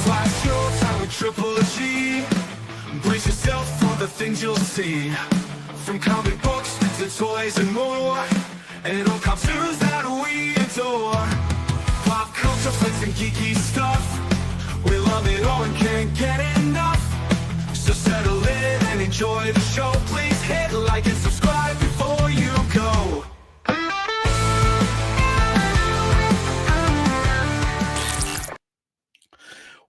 Slash showtime with Triple G. Brace yourself for the things you'll see. From comic books to toys and more. And all cartoons that we adore. Pop culture, flicks and geeky stuff. We love it all and can't get enough. So settle in and enjoy the show. Please hit like and subscribe before you go.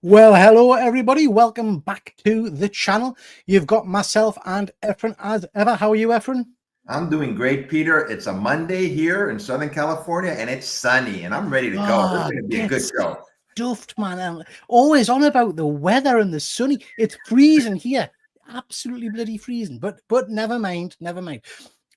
Well, hello everybody. Welcome back to the channel. You've got myself and Efren as ever. How are you, Efren? I'm doing great, Peter. It's a Monday here in Southern California, and it's sunny, and I'm ready to go. This is going to be a good show. Stuffed, man. I'm always on about the weather and the sunny. It's freezing here. Absolutely bloody freezing. But never mind.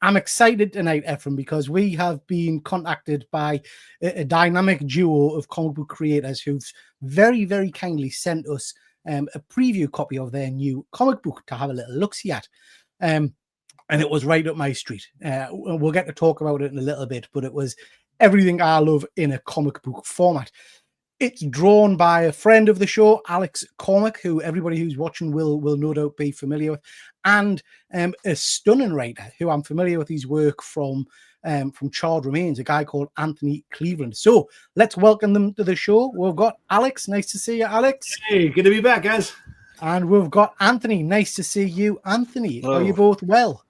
I'm excited tonight, Efren, because we have been contacted by a dynamic duo of comic book creators who've very, very kindly sent us a preview copy of their new comic book to have a little look-see at. And it was right up my street. We'll get to talk about it in a little bit, but it was everything I love in a comic book format. It's drawn by a friend of the show, Alex Cormack, who everybody who's watching will no doubt be familiar with, and a stunning writer who I'm familiar with his work from Charred Remains, a guy called Anthony Cleveland. So let's welcome them to the show. We've got Alex. Nice to see you, Alex. Hey, good to be back, guys. And we've got Anthony. Nice to see you, Anthony. Hello. Are you both well?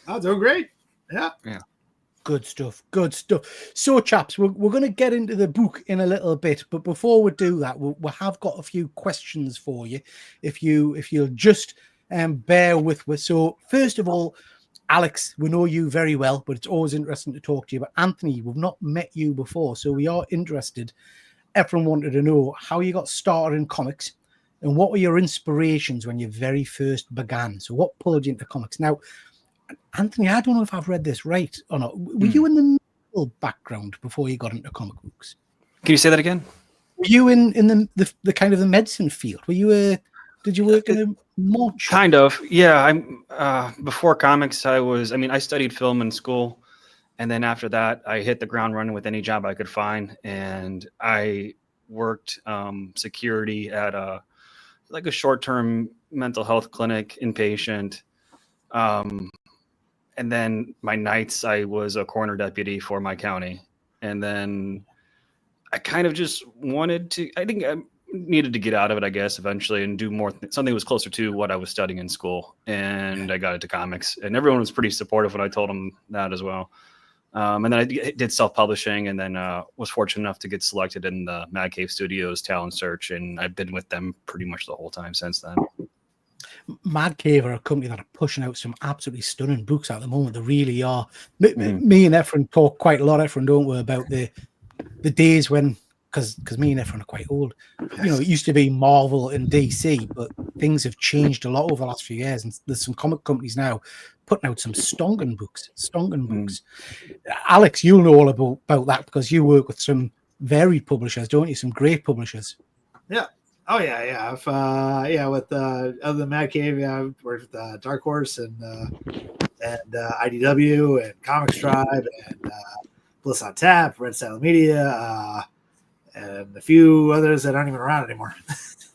Oh, doing great. Yeah. Good stuff. So, chaps, we're going to get into the book in a little bit, but before we do that, we have got a few questions for you, if you'll just bear with us. So, first of all, Alex, we know you very well, but it's always interesting to talk to you. But Anthony, we've not met you before, so we are interested. Everyone wanted to know how you got started in comics, and what were your inspirations when you very first began. So, what pulled you into comics? Now, Anthony, I don't know if I've read this right or not. Were you in the medical background before you got into comic books? Can you say that again? Were you in the kind of the medicine field? Were you did you work in a morgue shop? Kind of, yeah. I'm before comics. I studied film in school, and then after that, I hit the ground running with any job I could find, and I worked security at a short-term mental health clinic, inpatient. And then my nights, I was a coroner deputy for my county. And then I kind of just wanted to, I think I needed to get out of it, I guess, eventually, and do more, something that was closer to what I was studying in school. And I got into comics, and everyone was pretty supportive when I told them that as well. And then I did self-publishing, and then was fortunate enough to get selected in the Mad Cave Studios talent search. And I've been with them pretty much the whole time since then. Mad Cave are a company that are pushing out some absolutely stunning books at the moment. They really are. Me and Efren talk quite a lot, Efren, don't we, about the days when, because me and Efren are quite old. Yes. You know, it used to be Marvel and DC, but things have changed a lot over the last few years, and there's some comic companies now putting out some stonking books. Alex, you'll know all about that because you work with some varied publishers, don't you? Some great publishers. Yeah. Oh yeah. With other than Mad Cave, I've worked with Dark Horse and IDW and Comics Tribe and Bliss on Tap, Red Saddle Media, and a few others that aren't even around anymore.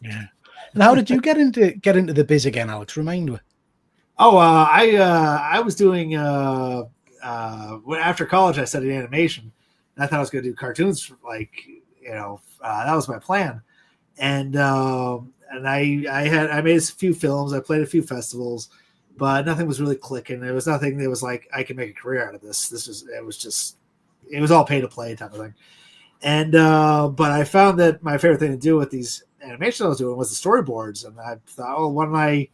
Yeah. And how did you get into the biz again, Alex? Remind me. Oh, I was doing after college. I studied animation, and I thought I was going to do cartoons. That was my plan. And I made a few films. I played a few festivals, but nothing was really clicking. There was nothing that was like I can make a career out of this. It was all pay to play type of thing. And but I found that my favorite thing to do with these animations I was doing was the storyboards. And I thought, oh,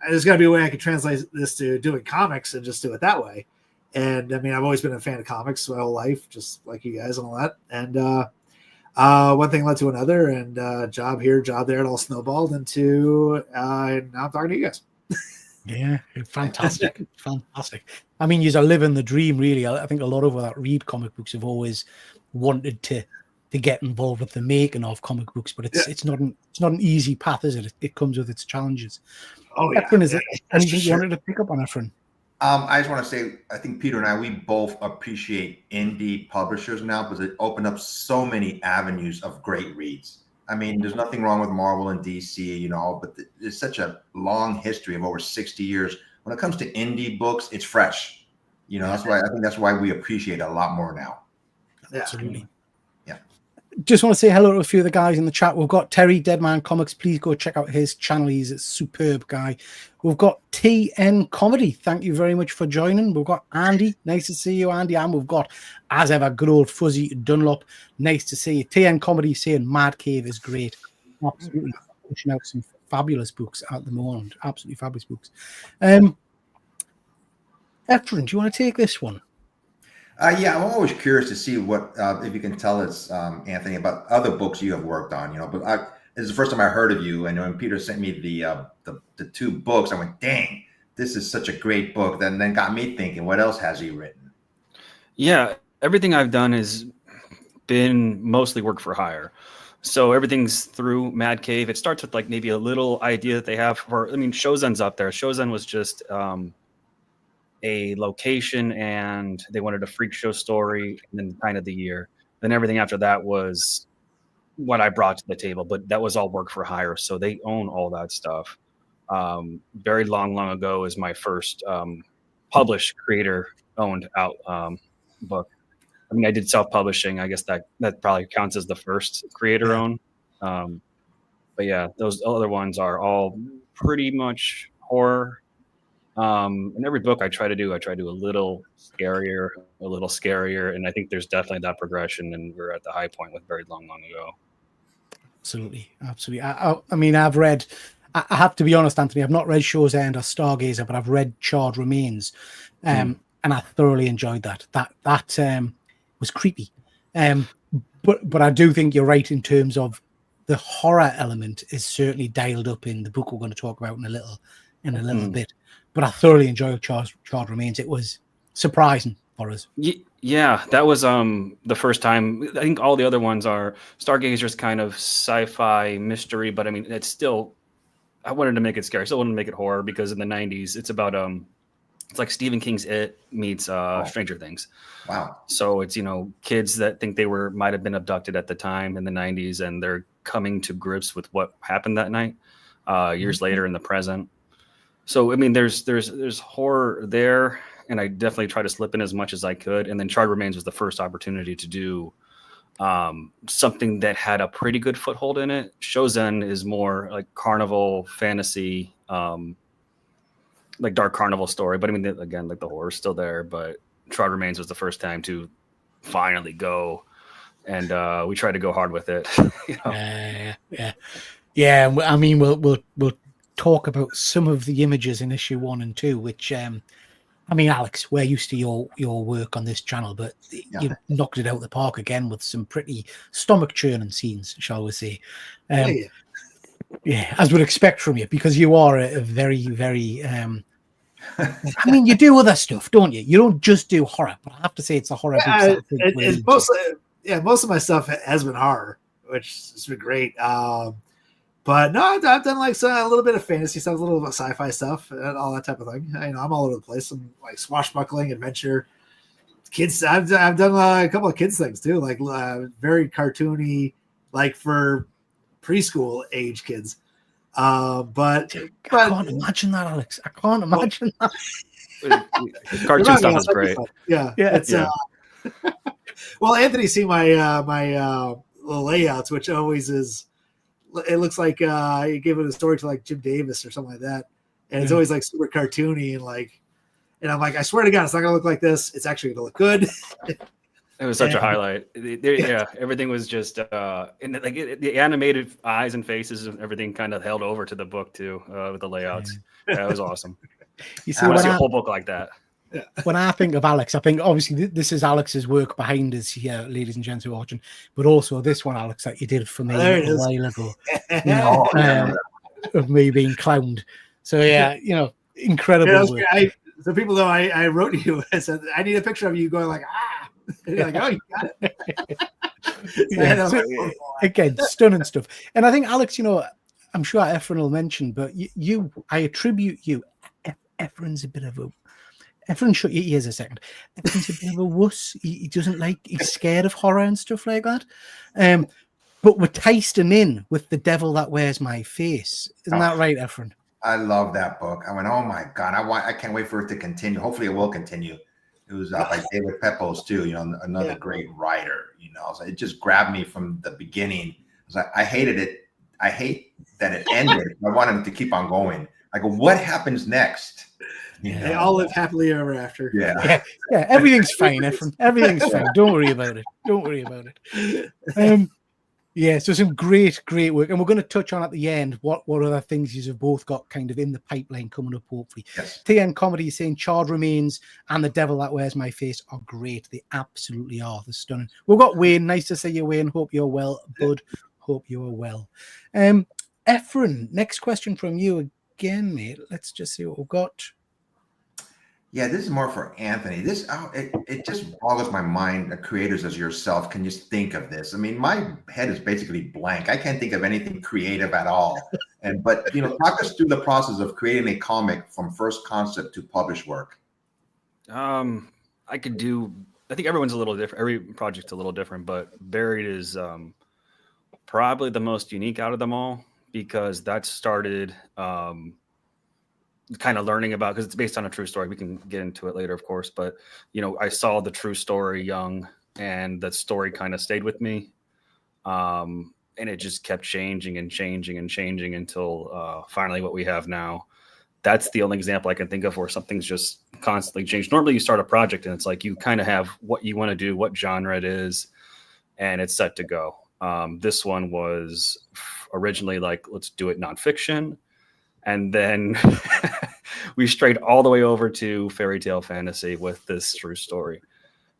there's got to be a way I can translate this to doing comics and just do it that way. And I mean, I've always been a fan of comics my whole life, just like you guys and all that. And one thing led to another, and job here, job there, it all snowballed into now I'm talking to you guys. Yeah, fantastic. I mean, you're living the dream, really. I think a lot of that read comic books have always wanted to get involved with the making of comic books, but it's not an easy path, is it? It comes with its challenges. Oh yeah. Efren, is there anything you wanted to pick up on, Efren? I just want to say, I think Peter and I, we both appreciate indie publishers now because it opened up so many avenues of great reads. I mean, there's nothing wrong with Marvel and DC, you know, but there's such a long history of over 60 years. When it comes to indie books, it's fresh. You know, I think that's why we appreciate it a lot more now. Yeah. Absolutely. Yeah. Just want to say hello to a few of the guys in the chat. We've got Terry Deadman Comics. Please go check out his channel. He's a superb guy. We've got TN Comedy. Thank you very much for joining. We've got Andy. Nice to see you, Andy. And we've got, as ever, good old Fuzzy Dunlop. Nice to see you. TN Comedy saying Mad Cave is great. Absolutely pushing out some fabulous books at the moment. Absolutely fabulous books. Efren, do you want to take this one? Yeah, I'm always curious to see what if you can tell us, Anthony, about other books you have worked on. You know, but this is the first time I heard of you. I know when Peter sent me the 2 books, I went, "Dang, this is such a great book." Then got me thinking, what else has he written? Yeah, everything I've done has been mostly work for hire. So everything's through Mad Cave. It starts with like maybe a little idea that they have for. I mean, Shozen's up there. Shozen was just a location, and they wanted a freak show story, and then kind of the year. Then everything after that was what I brought to the table, but that was all work for hire. So they own all that stuff. Very long ago is my first published creator owned out book. I mean, I did self-publishing. I guess that probably counts as the first creator owned. But yeah, those other ones are all pretty much horror. In every book I try to do a little scarier, and I think there's definitely that progression, and we're at the high point with Very Long Ago. Absolutely. I mean, I've read, I have to be honest, Anthony, I've not read Show's End or Stargazer, but I've read Charred Remains, and I thoroughly enjoyed that. That was creepy, but I do think you're right in terms of the horror element is certainly dialed up in the book we're going to talk about in a little bit. But I thoroughly enjoyed Charred Remains. It was surprising for us. Yeah, that was the first time. I think all the other ones are Stargazer's kind of sci-fi mystery, but I mean, it's still. I wanted to make it scary. I still wanted to make it horror because in the '90s, it's about it's like Stephen King's It meets Stranger Things. Wow. So it's kids that think they might have been abducted at the time in the '90s, and they're coming to grips with what happened that night. Years later in the present. So I mean, there's horror there, and I definitely try to slip in as much as I could. And then Charred Remains was the first opportunity to do something that had a pretty good foothold in it. Shozen is more like carnival fantasy, like dark carnival story. But I mean, again, like the horror's still there. But Charred Remains was the first time to finally go, and we tried to go hard with it. Yeah. I mean, we'll talk about some of the images in issue 1 and 2, which I mean, Alex, we're used to your work on this channel, but you knocked it out of the park again with some pretty stomach churning scenes, shall we say? Yeah, as would expect from you, because you are a very, very. I mean, you do other stuff, don't you? You don't just do horror, but I have to say it's a horror book. It's most of my stuff has been horror, which has been great. But no, I've done like a little bit of fantasy stuff, a little bit of sci-fi stuff, and all that type of thing. I'm all over the place. I'm like swashbuckling, adventure, kids. I've done a couple of kids things too, like very cartoony, like for preschool age kids. But I can't imagine that, Alex. I can't imagine that. Cartoon stuff is great. Yeah. It's well, Anthony's seen my little layouts, which always is. It looks like you gave it a story to like Jim Davis or something like that, and it's always like super cartoony and I'm like, I swear to God, it's not gonna look like this. It's actually gonna look good. It was such a highlight. Everything was just and like the animated eyes and faces and everything kind of held over to the book too with the layouts. Yeah, it was awesome. You see, I want to see a whole book like that. Yeah. When I think of Alex, I think obviously this is Alex's work behind us here, ladies and gents who are watching, but also this one, Alex, that you did for me a while ago, of me being clowned. So incredible work. So people know I wrote to you. I said I need a picture of you going like and you're like, oh, you got it. Again, stunning stuff. And I think Alex, I'm sure Efren will mention, but I attribute you. Efren's a bit of a. Efren, shut your ears a second. Efren's a bit of a wuss. He doesn't he's scared of horror and stuff like that. but we ticed him in with The Devil That Wears My Face. Isn't that right, Efren? I love that book. I went, oh my God, I can't wait for it to continue. Hopefully it will continue. It was by David Pepose too, another great writer, so it just grabbed me from the beginning. It was like, I hated it. I hate that it ended. I want him to keep on going. I go, what happens next? They all live happily ever after. Yeah. Everything's fine, Efren. Everything's fine. Don't worry about it. Yeah, so some great work. And we're going to touch on at the end what other things you have both got kind of in the pipeline coming up, hopefully. Yes. TN Comedy is saying Charred Remains and The Devil That Wears My Face are great. They absolutely are. They're stunning. We've got Wayne. Nice to see you, Wayne. Hope you're well, bud. Hope you are well. Efren, next question from you again, mate. Let's just see what we've got. Yeah, this is more for Anthony. It just boggles my mind that creators as yourself can just think of this. I mean, my head is basically blank. I can't think of anything creative at all. But talk us through the process of creating a comic from first concept to published work. I think everyone's a little different. Every project's a little different, but Buried is probably the most unique out of them all, because that started kind of learning about, because it's based on a true story. We can get into it later, of course, but I saw the true story young, and that story kind of stayed with me, and it just kept changing until finally what we have now. That's the only example I can think of where something's just constantly changed. Normally you start a project and it's like you kind of have what you want to do, what genre it is, and it's set to go. This one was originally like, let's do it nonfiction. And then we strayed all the way over to fairy tale fantasy with this true story.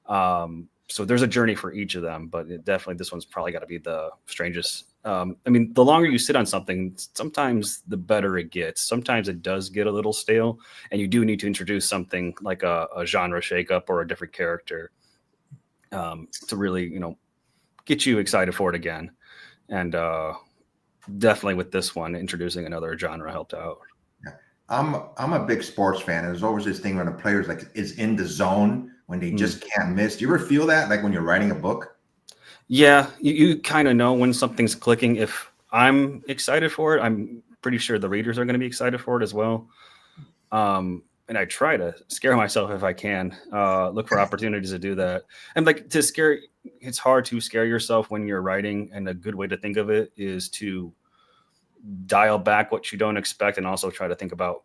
So there's a journey for each of them, but this one's probably got to be the strangest. I mean, the longer you sit on something, sometimes the better it gets. Sometimes it does get a little stale, and you do need to introduce something like a genre shakeup or a different character to really, get you excited for it again. And definitely with this one, introducing another genre helped out. Yeah. I'm a big sports fan. There's always this thing when a player's is in the zone when they just can't miss. Do you ever feel that, like when you're writing a book? Yeah, you kind of know when something's clicking. If I'm excited for it, I'm pretty sure the readers are going to be excited for it as well. And I try to scare myself if I can, look for opportunities to do that. And it's hard to scare yourself when you're writing. And a good way to think of it is to dial back what you don't expect, and also try to think about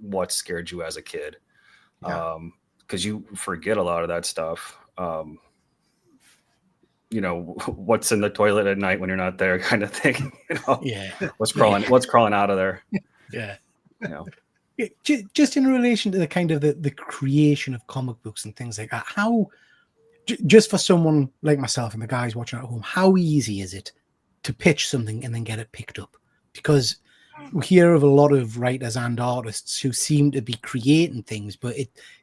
what scared you as a kid. Yeah. Because you forget a lot of that stuff. What's in the toilet at night when you're not there, kind of thing. Yeah. What's crawling out of there. Yeah. Just in relation to the kind of the creation of comic books and things like that, how, just for someone like myself and the guys watching at home, how easy is it to pitch something and then get it picked up? Because we hear of a lot of writers and artists who seem to be creating things, but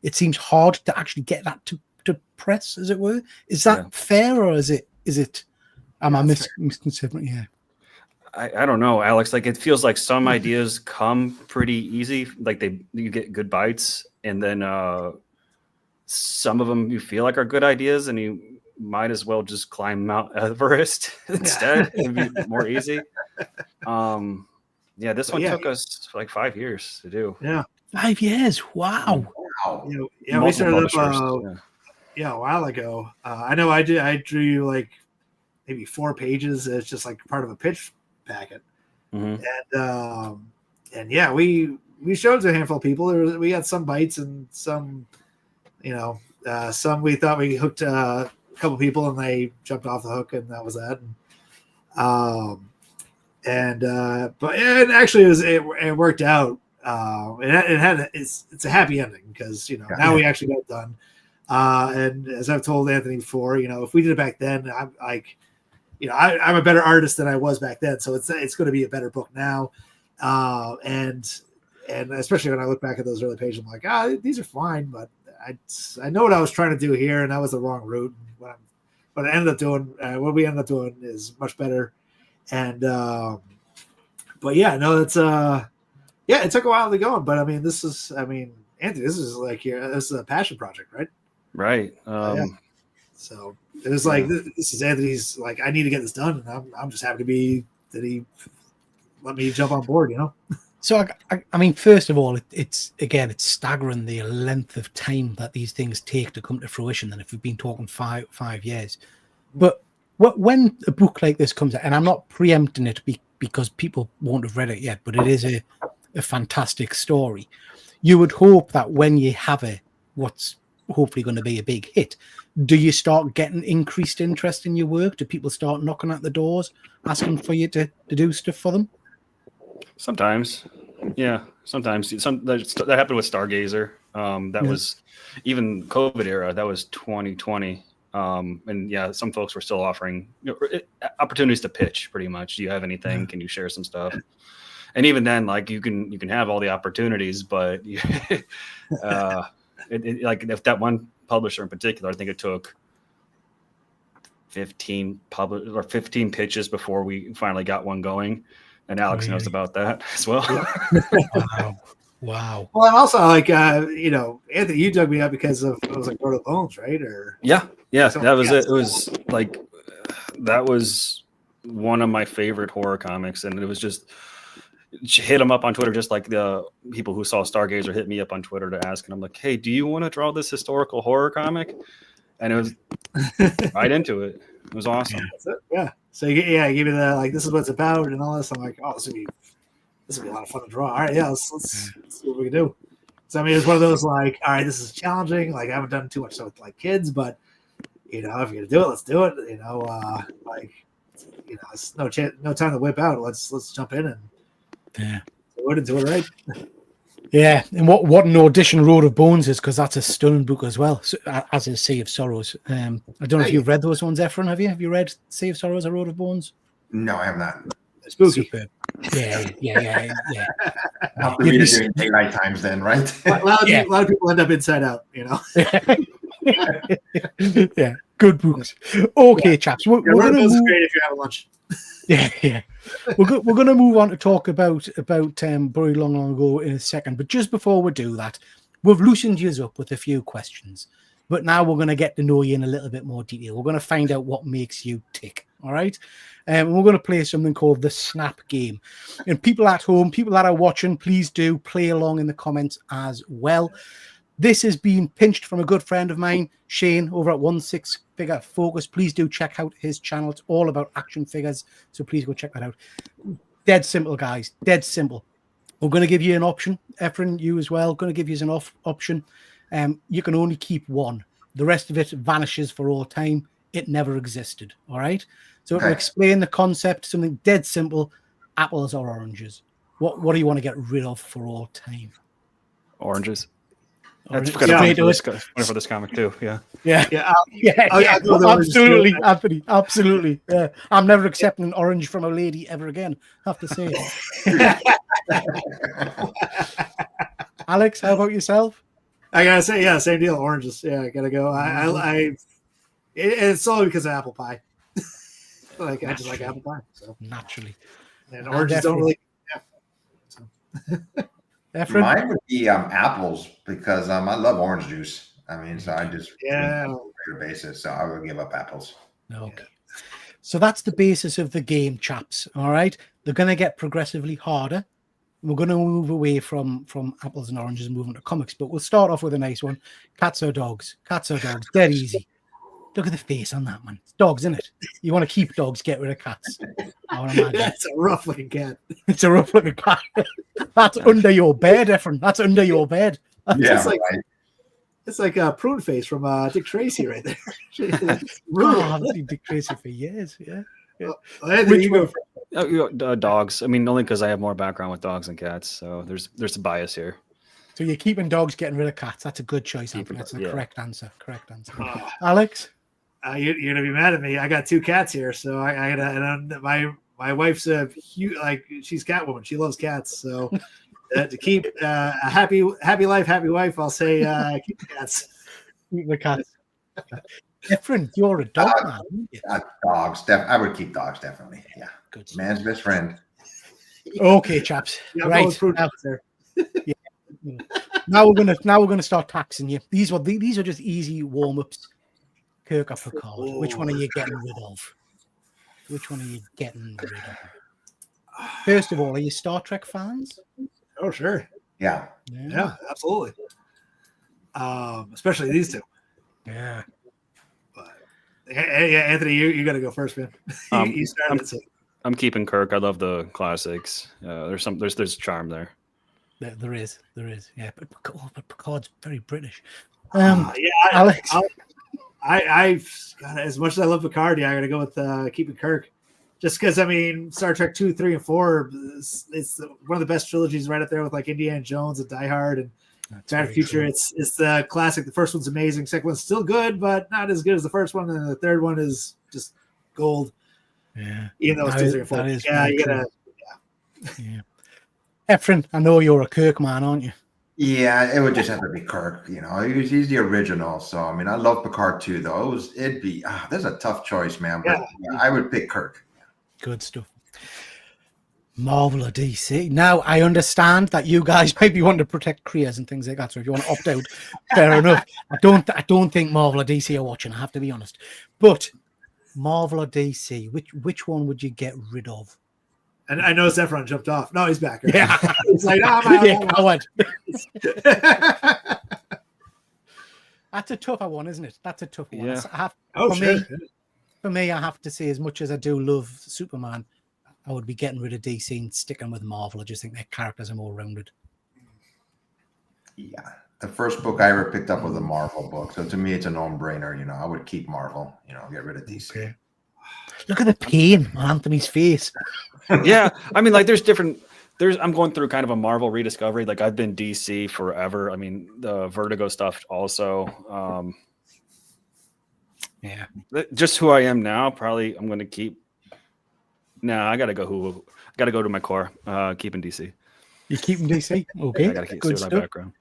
it seems hard to actually get that to press, as it were. Is that fair, or is it am I misconcepting? Yeah. I don't know, Alex. Like, it feels like some ideas come pretty easy. Like you get good bites, and then some of them you feel like are good ideas, and you might as well just climb Mount Everest instead. It'd be more easy. This one took us like 5 years to do. Yeah, 5 years. Wow. We started up a while ago. I know I drew like maybe 4 pages. It's just like part of a pitch packet. Mm-hmm. And we showed it to a handful of people. We got some bites, and some some we thought we hooked a couple people and they jumped off the hook, and that was that. But actually it worked out. It's a happy ending, because now we actually got it done. And as I've told Anthony before, if we did it back then, I'm like, I'm a better artist than I was back then, so it's going to be a better book now. And especially when I look back at those early pages, I'm like, these are fine, but I know what I was trying to do here, and that was the wrong route. What I ended up doing, what we ended up doing, is much better. And it's it took a while to go, but Anthony, this is like this is a passion project, right? Right. So it was like, this is Anthony's, like, I need to get this done. And I'm just happy to be that he let me jump on board, you know? So, I mean, first of all, it's staggering the length of time that these things take to come to fruition. And if we've been talking five years, but when a book like this comes out, and I'm not preempting it because people won't have read it yet, but it is a fantastic story. You would hope that when you have what's hopefully going to be a big hit, do you start getting increased interest in your work? Do people start knocking at the doors, asking for you to do stuff for them? Sometimes, yeah. Sometimes that happened with Stargazer. That was even COVID era. That was 2020. And yeah, some folks were still offering opportunities to pitch. Pretty much, do you have anything? Can you share some stuff? And even then, like you can have all the opportunities, but like if that one publisher in particular, I think it took 15 pitches before we finally got one going. And Alex knows about that as well. Wow. Well, and also like, Anthony, you dug me up because it was like Lord of the Bones, right? Or yeah, that was it. It was like, that was one of my favorite horror comics. And it was just, hit them up on Twitter, just like the people who saw Stargazer hit me up on Twitter to ask. And I'm like, hey, do you want to draw this historical horror comic? And it was right into it. It was awesome. Yeah. So you gave me the, like, this is what it's about and all this. I'm like, oh, this would be a lot of fun to draw. All right, yeah, let's see what we can do. So I mean, it's one of those like, all right, this is challenging. Like I haven't done too much stuff with like kids, but if you're gonna do it, let's do it. It's no time to whip out. Let's jump in and do it right. Yeah, and what an audition Road of Bones is, because that's a stunning book as well, so, as is Sea of Sorrows. I don't know if you've read those ones, Ephraim. Have you? Have you read Sea of Sorrows or Road of Bones? No, I have not. Spooky. Superb. Yeah. Not for me to do in daylight times then, right? A lot of people end up inside out, you know. Yeah, good books. Okay, chaps. We're gonna move. Great if you have lunch. Yeah. We're going to move on to talk about Buried Long Ago in a second. But just before we do that, we've loosened you up with a few questions. But now we're going to get to know you in a little bit more detail. We're going to find out what makes you tick. All right. And we're going to play something called the Snap Game. And people at home, people that are watching, please do play along in the comments as well. This has been pinched from a good friend of mine, Shane, over at 16 Figure Focus. Please do check out his channel. It's all about action figures. So please go check that out. Dead simple, guys. Dead simple. We're going to give you an option. Ephraim, you as well. Going to give you an option. You can only keep one. The rest of it vanishes for all time. It never existed. All right. So to explain the concept, something dead simple: apples or oranges. What do you want to get rid of for all time? Oranges. That's funny for this comic too. Yeah. Absolutely, Anthony. Absolutely. Yeah. I'm never accepting an orange from a lady ever again. I have to say. Alex, how about yourself? I gotta say, same deal. Oranges. Yeah, I gotta go. It's only because of apple pie. I just like apple pie. So naturally, and oranges don't really. Mine would be apples, because I love orange juice. I mean, so I just on a regular basis. So I would give up apples. Okay. So that's the basis of the game, chaps. All right, they're going to get progressively harder. We're going to move away from apples and oranges and move into comics, but we'll start off with a nice one. Cats or dogs? Cats or dogs? Dead easy. Look at the face on that, man. It's dogs, isn't it? You want to keep dogs, get rid of cats. That's a rough looking cat. It's a rough looking cat. That's under your bed, Ephraim. That's under your bed. It's like a prune face from Dick Tracy right there. Oh, I've seen Dick Tracy for years. Yeah. Dogs. I mean, only because I have more background with dogs and cats, so there's a bias here. So you're keeping dogs, getting rid of cats. That's a good choice, Anthony. That's the correct answer. Alex? You're gonna be mad at me. I got 2 cats here, so I gotta. My wife's she's Catwoman. She loves cats, so to keep a happy life, happy wife, I'll say keep the cats. Keep the cats. Different. You're a dog man. Dogs. I would keep dogs, definitely. Yeah. Good. Man's best friend. Okay, chaps. Right. Now we're gonna start taxing you. These are just easy warm-ups. Kirk or Picard? Which one are you getting rid of? Which one are you getting rid of? First of all, are you Star Trek fans? Oh, sure. Yeah. Yeah, absolutely. Especially these two. Yeah. But yeah, Anthony, you got to go first, man. You started it. So. I'm keeping Kirk. I love the classics. There's charm there. There is. Yeah, but Picard's very British. Yeah, Alex. I've got as much as I love Picard. Yeah, I got to go with keeping Kirk. Just because, I mean, Star Trek 2, 3, and 4, it's one of the best trilogies right up there with like Indiana Jones and Die Hard and Back to the Future. True. It's the classic. The first one's amazing. Second one's still good, but not as good as the first one. And the third one is just gold. Yeah. Even though it's 2, 3, and 4. Yeah, you gotta. Yeah. Efren, I know you're a Kirk man, aren't you? Yeah, it would just have to be Kirk. You know, he's the original. So I mean, I love Picard too, though. It'd be there's a tough choice, man. But yeah, I would pick Kirk. Good stuff. Marvel or DC. Now, I understand that you guys might be wanting to protect careers and things like that. So if you want to opt out, fair enough. I don't think Marvel or DC are watching. I have to be honest. But Marvel or DC, which one would you get rid of? And I know Zephron jumped off. No, he's back. Right? Yeah, he's like, coward. That's a tough one, isn't it? That's a tough one. Yeah. For me, I have to say, as much as I do love Superman, I would be getting rid of DC and sticking with Marvel. I just think their characters are more rounded. Yeah. The first book I ever picked up was a Marvel book. So to me, it's a no-brainer. You know, I would keep Marvel, get rid of DC. Okay. Look at the pain on Anthony's face. Yeah. I mean, like I'm going through kind of a Marvel rediscovery. Like I've been DC forever. I mean, the Vertigo stuff also. Yeah. Just who I am now, probably I'm going to keep. No, I got to go to my core. Keeping DC. You keeping DC? Okay. I got to keep my background.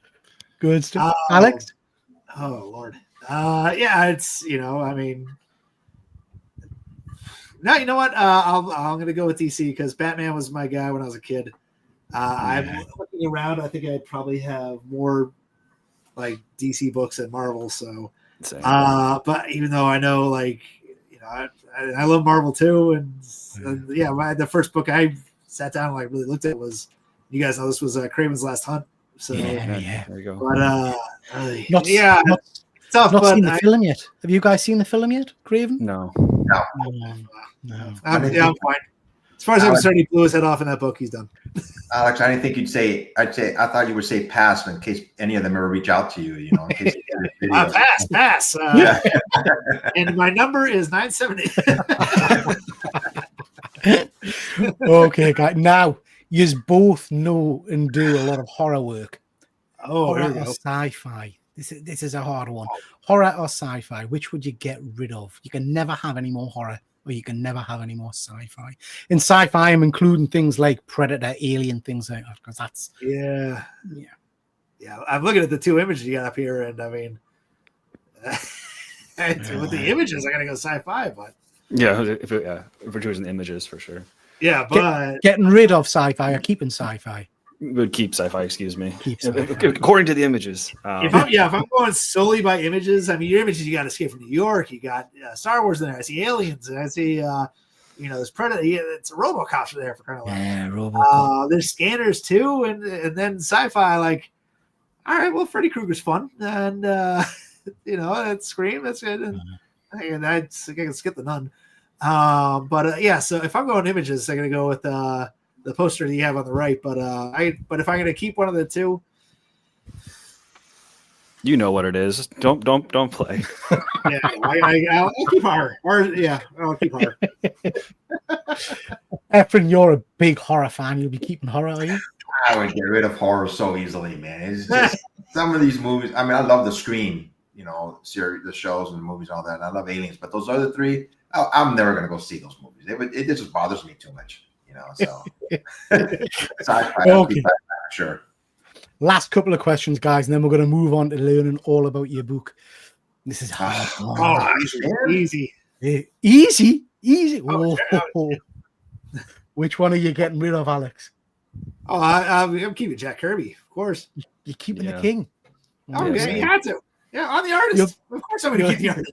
Good stuff. Alex? Oh, Lord. Yeah, it's, I mean. No, you know what? I'm going to go with DC because Batman was my guy when I was a kid. I'm looking around. I think I'd probably have more like DC books than Marvel. So, but even though I know, like, I love Marvel too, and the first book I sat down and like really looked at was, you guys know this was Kraven's Last Hunt. So yeah, there you go. But not tough. Not seen the film yet. Have you guys seen the film yet, Kraven? No. I'm fine. As far as I'm concerned, he blew his head off in that book. He's done. Alex, I didn't think you'd say. I thought you would say pass in case any of them ever reach out to you. In case pass. And my number is 970. Okay, guys. Now you both know and do a lot of horror work. Horror or sci-fi. This is a hard one. Horror or sci-fi? Which would you get rid of? You can never have any more horror, or you can never have any more sci-fi. In sci-fi, I'm including things like Predator, Alien, things like that, because that's yeah. I'm looking at the two images you got up here, and I mean, with the images, I gotta go sci-fi, but if we're choosing images for sure. Yeah, but getting rid of sci-fi or keeping sci-fi. Would keep sci-fi, excuse me. Keep sci-fi. According to the images. If I'm going solely by images, I mean, your images, you got Escape from New York, you got Star Wars in there, I see Aliens, and I see, there's Predator, it's a RoboCop there for kind of like. Yeah, RoboCop. There's Scanners too, and then sci-fi, like, all right, well, Freddy Krueger's fun, and, that's Scream, that's good, and I can skip the Nun. So if I'm going images, I'm going to go with the poster that you have on the right, but if I'm going to keep one of the two, you know what it is. Don't play. I'll keep horror. I'll keep horror. Efren, you're a big horror fan. You'll be keeping horror, are you? I would get rid of horror so easily, man. It's just some of these movies. I mean, I love the Scream, series, the shows and the movies and all that. And I love Aliens, but those other three, I'm never going to go see those movies. It just bothers me too much. So okay. Sure. Last couple of questions, guys, and then we're going to move on to learning all about your book. This is hard. Easy. Easy. Oh, Which one are you getting rid of, Alex? I'm keeping Jack Kirby, of course. You're keeping the king. Okay, you had to. Yeah, I'm the artist. Of course I'm going to keep the artist.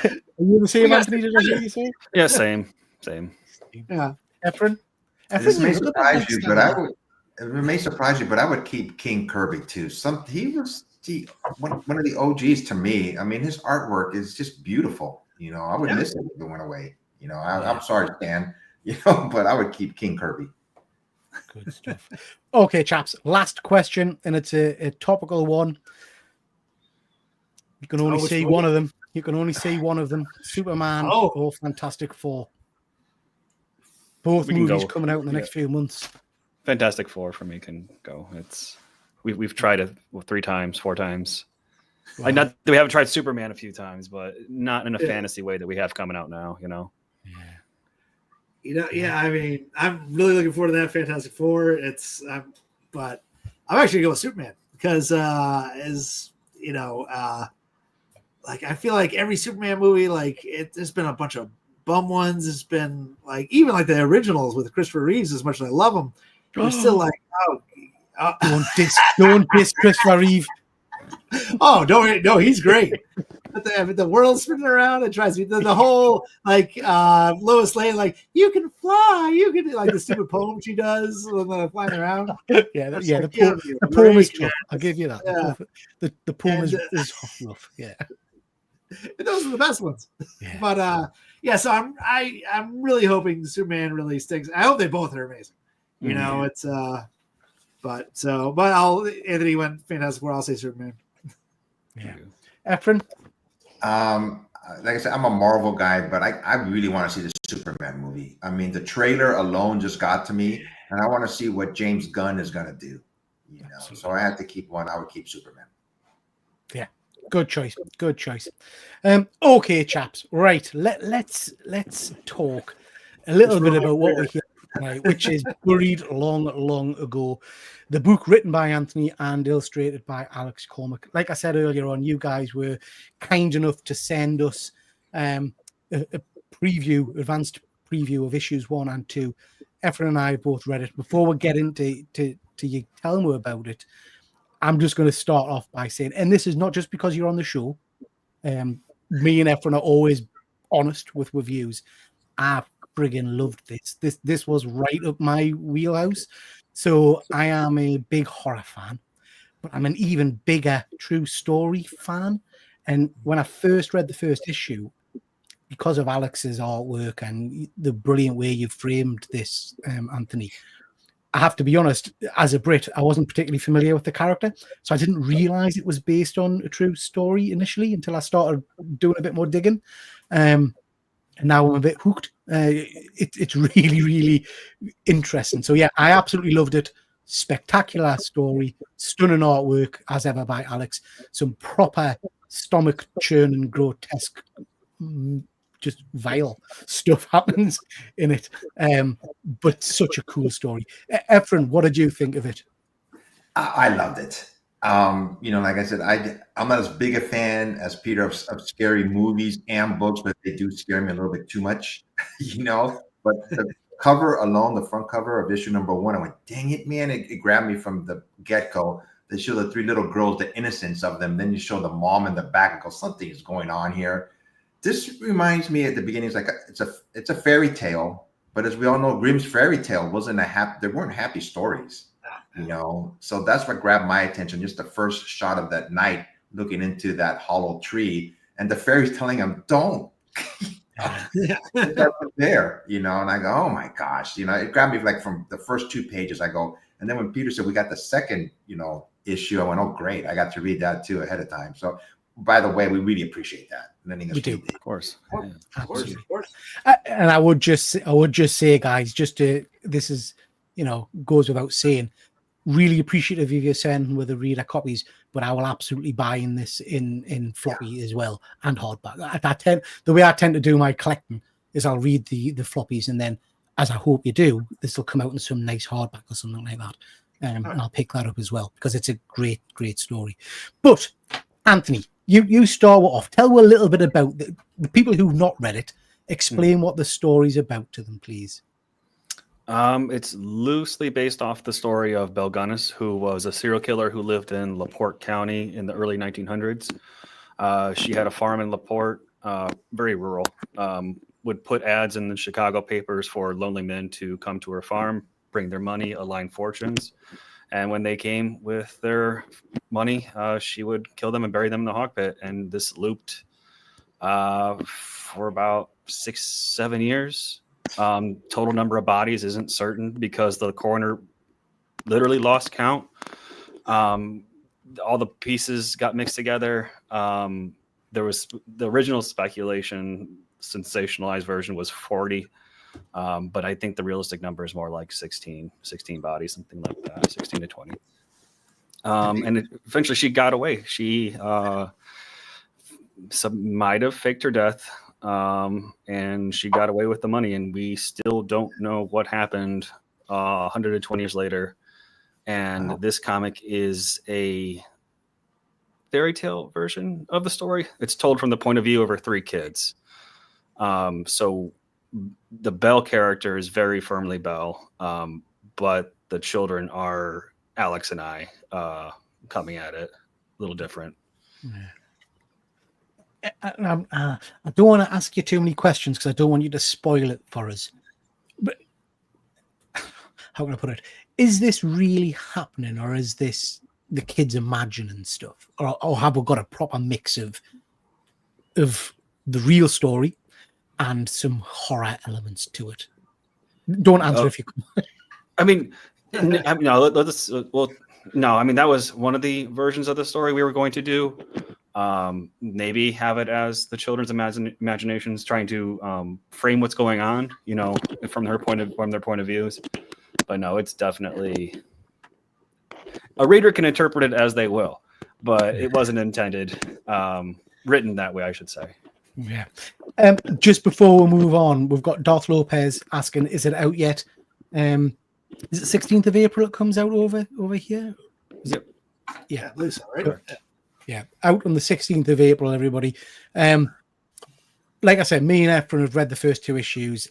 Are you the same, Anthony? Did I hear you say? Yeah, same. Yeah. Efren? This may you're a little bit surprise like you, Stan. but I would. It may surprise you, but I would keep King Kirby too. One of the OGs to me. I mean, his artwork is just beautiful. You know, I would miss it if it went away. You know, I'm sorry, Stan. You know, but I would keep King Kirby. Good stuff. Okay, chaps. Last question, and it's a topical one. You can only see one of them. You can only see one of them. Superman or Fantastic Four. Both movies coming out in the next few months. Fantastic Four for me can go. We've tried it 3 times, 4 times. Wow. Not that we haven't tried Superman a few times, but not in a fantasy way that we have coming out now. You know. I mean, I'm really looking forward to that Fantastic Four. But I'm actually going with Superman because, like I feel like every Superman movie, like there's been a bunch of bum ones. It's been like even like the originals with Christopher Reeves. As much as I love him, they're still like, don't diss Christopher Reeve. No, he's great. But the world's spinning around and tries to the whole like Lois Lane, like you can fly, you can like the stupid poem she does when they're flying around. The poem is tough. I'll give you that. Yeah. The poem is rough. Yeah. Those are the best ones. Yeah. But so I'm really hoping Superman really sticks. I hope they both are amazing. You know, it's but Anthony went Fantastic Four, I'll say Superman. Yeah. Efren? Like I said, I'm a Marvel guy, but I really want to see the Superman movie. I mean, the trailer alone just got to me, and I want to see what James Gunn is going to do. You know, so I had to keep one. I would keep Superman. Yeah, good choice. Good choice. Okay, chaps. Right, let's talk a little bit about what we're here tonight, which is Buried Long Ago. The book written by Anthony and illustrated by Alex Cormack. Like I said earlier on, you guys were kind enough to send us a advanced preview of issues 1 and 2. Efren and I both read it. Before we get into you telling me about it, I'm just going to start off by saying, and this is not just because you're on the show. Me and Efren are always honest with reviews. I friggin' loved this. This was right up my wheelhouse. So I am a big horror fan, but I'm an even bigger true story fan. And when I first read the first issue, because of Alex's artwork and the brilliant way you framed this, Anthony, I have to be honest, as a Brit, I wasn't particularly familiar with the character. So I didn't realize it was based on a true story initially until I started doing a bit more digging. And now I'm a bit hooked. It's really, really interesting. So yeah, I absolutely loved it. Spectacular story, stunning artwork as ever by Alex. Some proper stomach churning, grotesque, just vile stuff happens in it. But such a cool story. Efren, what did you think of it? I loved it. Like I said, I'm not as big a fan as Peter of scary movies and books, but they do scare me a little bit too much, But the cover alone, the front cover of issue number 1, I went, dang it, man. It grabbed me from the get-go. They show the 3 little girls, the innocence of them. Then you show the mom in the back and go, something is going on here. This reminds me at the beginning, it's a fairy tale, but as we all know, Grimm's fairy tale there weren't happy stories. So that's what grabbed my attention. Just the first shot of that night looking into that hollow tree, and the fairy's telling him, "Don't." There, and I go, "Oh my gosh!" It grabbed me like from the first 2 pages. I go, and then when Peter said we got the second, issue, I went, "Oh great! I got to read that too ahead of time." So, by the way, we really appreciate that. We do, of course. Yeah. Of course. And I would just say, guys, this is, goes without saying. Really appreciative of you sending with the reader copies, but I will absolutely buy in this in floppy as well and hardback. The way I tend to do my collecting is I'll read the floppies, and then, as I hope you do, this will come out in some nice hardback or something like that, and I'll pick that up as well because it's a great story. But Anthony, you start off. Tell me a little bit about the people who've not read it. Explain what the story's about to them, please. It's loosely based off the story of Belle Gunness, who was a serial killer who lived in LaPorte County in the early 1900s. She had a farm in LaPorte, very rural. Would put ads in the Chicago papers for lonely men to come to her farm, bring their money, align fortunes. And when they came with their money, she would kill them and bury them in the hog pit. And this looped for about 6-7 years. Total number of bodies isn't certain because the coroner literally lost count. All the pieces got mixed together. There was the original speculation, sensationalized version was 40. But I think the realistic number is more like 16 bodies, something like that, 16 to 20. And eventually she got away. She might have faked her death, and she got away with the money. And we still don't know what happened 120 years later. And this comic is a fairy tale version of the story. It's told from the point of view of her 3 kids. So the Belle character is very firmly Belle, but the children are Alex and I coming at it a little different. I don't want to ask you too many questions because I don't want you to spoil it for us. But how can I put it? Is this really happening, or is this the kids imagining stuff, or have we got a proper mix of the real story and some horror elements to it? Don't answer if you can. I mean, no. I mean, that was one of the versions of the story we were going to do. Maybe have it as the children's imaginations trying to frame what's going on, from their point of views. But no, it's definitely a reader can interpret it as they will, but it wasn't intended, written that way, I should say. Yeah. Just before we move on, we've got Darth Lopez asking, is it out yet? Is it 16th of April it comes out over here? Is it? Yeah. I believe so, right? Yeah. Out on the 16th of April, everybody. Like I said, me and Efren have read the first 2 issues.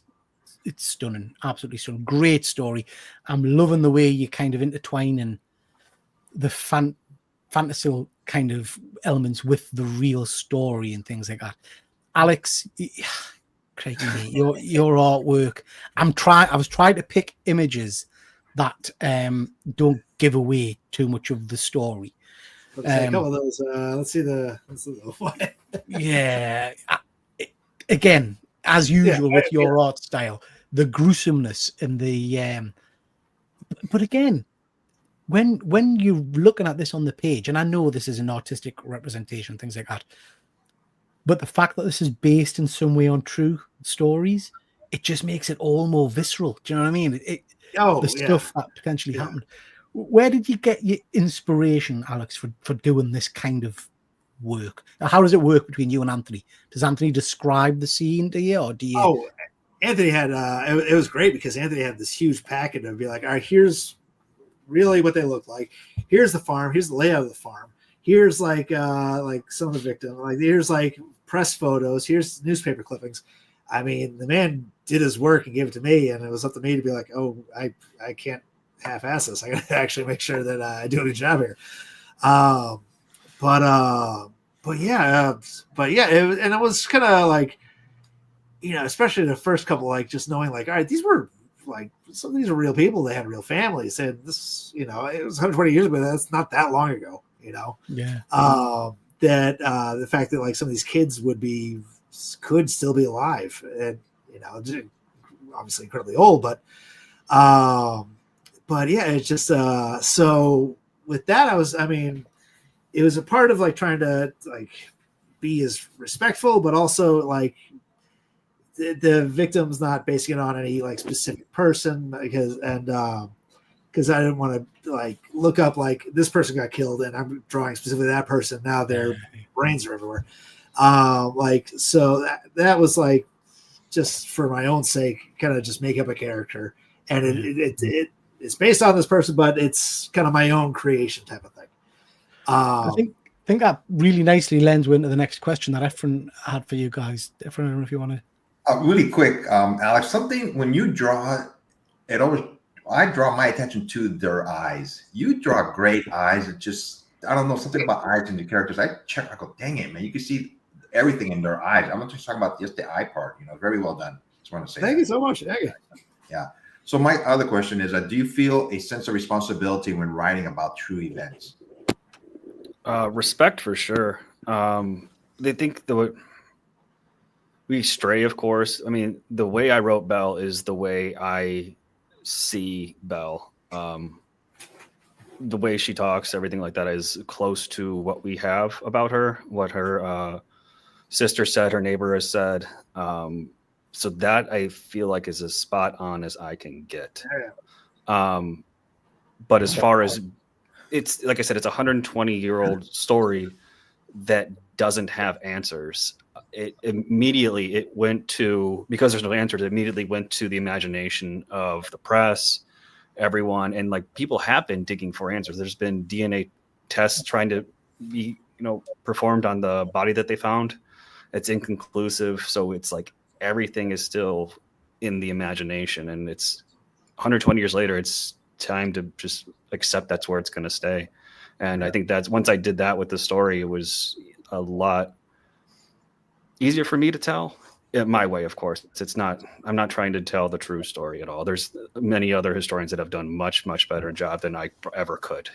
It's stunning. Absolutely stunning. Great story. I'm loving the way you kind of intertwining the fantastical kind of elements with the real story and things like that. Alex, crikey, your artwork. I was trying to pick images that don't give away too much of the story. A couple of those. Let's see the one. Yeah. Again, as usual with your art style, the gruesomeness and the. But again, when you're looking at this on the page, and I know this is an artistic representation, things like that, but the fact that this is based in some way on true stories, it just makes it all more visceral. Do you know what I mean? Stuff that potentially happened. Where did you get your inspiration, Alex, for doing this kind of work? How does it work between you and Anthony? Does Anthony describe the scene to you, or do you? Oh, Anthony had it was great because Anthony had this huge packet of be like, all right, here's really what they look like. Here's the farm. Here's the layout of the farm. Here's like some of the victims. Like here's like press photos. Here's newspaper clippings. I mean, the man did his work and gave it to me, and it was up to me to be like, oh, I can't half-ass this. I got to actually make sure that I do a good job here. But yeah, it was kind of like, especially the first couple, like just knowing like, all right, these were like, some of these are real people. They had real families, and this, it was 120 years ago. That's not that long ago, Yeah. The fact that like some of these kids could still be alive, and obviously incredibly old, but yeah, it's just so with that, it was a part of like trying to like be as respectful, but also like the victim's not basing it on any like specific person because I didn't want to like look up like this person got killed and I'm drawing specifically that person. Now their brains are everywhere. So that was like just for my own sake, kind of just make up a character, and it's based on this person, but it's kind of my own creation type of thing. I think that really nicely lends into the next question that Efren had for you guys. Efren, I don't know if you want to. Really quick, Alex, something when you draw, I draw my attention to their eyes. You draw great eyes. It just, I don't know, something about eyes in the characters. I go, dang it, man. You can see everything in their eyes. I'm not just talking about just the eye part. Very well done. Just want to say. Thank you so much. Thank you. Yeah. So my other question is, do you feel a sense of responsibility when writing about true events? Respect for sure. They think we stray, of course. I mean, the way I wrote Belle is the way I see Belle. The way she talks, everything like that is close to what we have about her, what her sister said, her neighbor has said. So that I feel like is as spot on as I can get. But as far as it's, like I said, it's a 120-year-old story that doesn't have answers. It went to, because there's no answers, it immediately went to the imagination of the press, everyone, and like people have been digging for answers. There's been DNA tests trying to be, performed on the body that they found. It's inconclusive, so it's like everything is still in the imagination, and it's 120 years later. It's time to just accept that's where it's going to stay. And I think that's, once I did that with the story, it was a lot easier for me to tell my way. Of course, I'm not trying to tell the true story at all. There's many other historians that have done much, much better job than I ever could.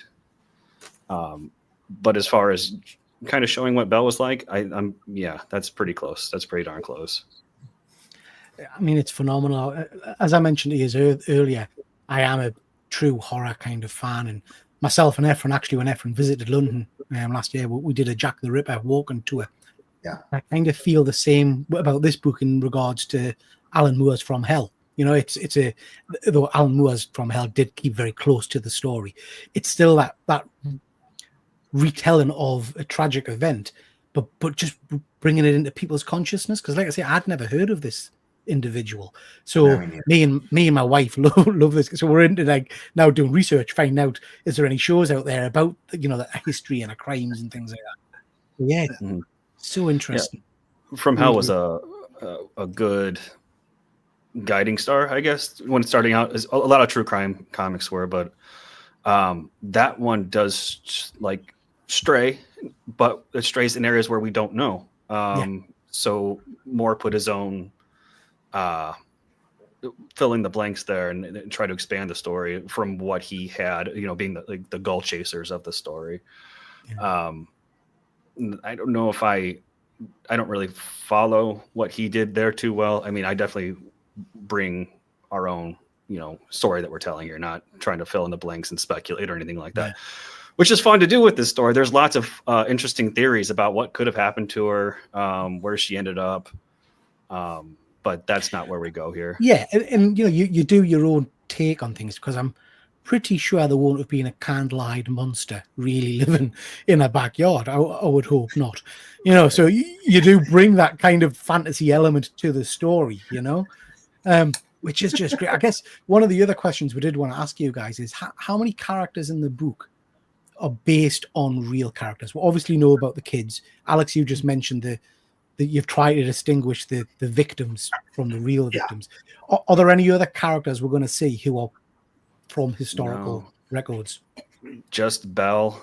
But as far as kind of showing what Belle was like, that's pretty close. That's pretty darn close. I mean, it's phenomenal. As I mentioned to you earlier, I am a true horror kind of fan, and myself and Efren, actually, when Efren visited London last year, we did a Jack the Ripper walking tour. Yeah, I kind of feel the same about this book in regards to Alan Moore's From Hell. Though Alan Moore's From Hell did keep very close to the story, it's still that retelling of a tragic event, but just bringing it into people's consciousness. Because, like I say, I'd never heard of this individual, so me and my wife love this. So we're into like now doing research, find out is there any shows out there about the history and the crimes and things like that. Yeah, so interesting. From Hell was a good guiding star, I guess, when starting out. As a lot of true crime comics were, but that one does like stray, but it strays in areas where we don't know. So Moore put his own fill in the blanks there and try to expand the story from what he had, being the goal chasers of the story. I don't know if I don't really follow what he did there too well. I mean, I definitely bring our own, story that we're telling here, not trying to fill in the blanks and speculate or anything like that, which is fun to do with this story. There's lots of interesting theories about what could have happened to her, where she ended up. But that's not where we go here. Yeah. And you do your own take on things, because I'm pretty sure there won't have been a candle-eyed monster really living in a backyard. I would hope not. So you do bring that kind of fantasy element to the story, which is just great. I guess one of the other questions we did want to ask you guys is how many characters in the book are based on real characters? We obviously know about the kids. Alex, you just mentioned that you've tried to distinguish the victims from the real victims. Are there any other characters we're going to see who are from historical records? Just Belle.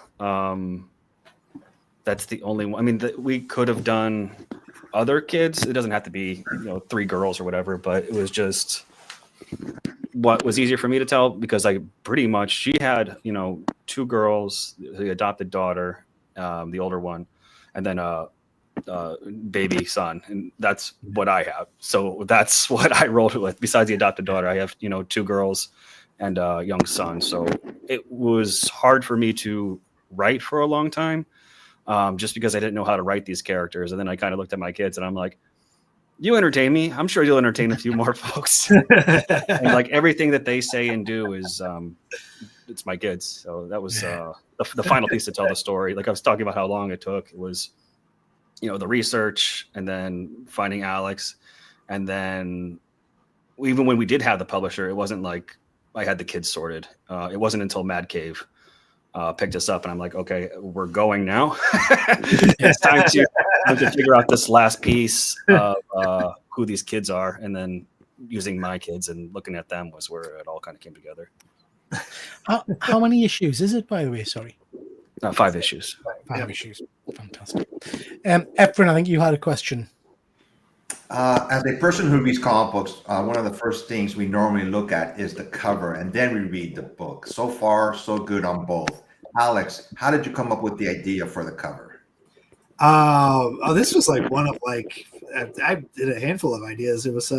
That's the only one. I mean, we could have done other kids. It doesn't have to be 3 girls or whatever, but it was just what was easier for me to tell, because she had 2 girls, the adopted daughter, the older one, and then baby son, and that's what I have. So that's what I rolled with. Besides the adopted daughter, I have 2 girls and a young son. So it was hard for me to write for a long time, just because I didn't know how to write these characters. And then I kind of looked at my kids and I'm like, you entertain me, I'm sure you'll entertain a few more folks. And like everything that they say and do is it's my kids. So that was the final piece to tell the story. Like I was talking about how long it took. It was the research, and then finding Alex, and then even when we did have the publisher, it wasn't like I had the kids sorted. It wasn't until Mad Cave picked us up, and I'm like, okay, we're going now. It's time to figure out this last piece of who these kids are, and then using my kids and looking at them was where it all kind of came together. How many issues is it, by the way? Sorry. 5 issues. 5 issues. Fantastic. Efren, I think you had a question. As a person who reads comic books, one of the first things we normally look at is the cover, and then we read the book. So far, so good on both. Alex, how did you come up with the idea for the cover? This was like one of like I did a handful of ideas. It was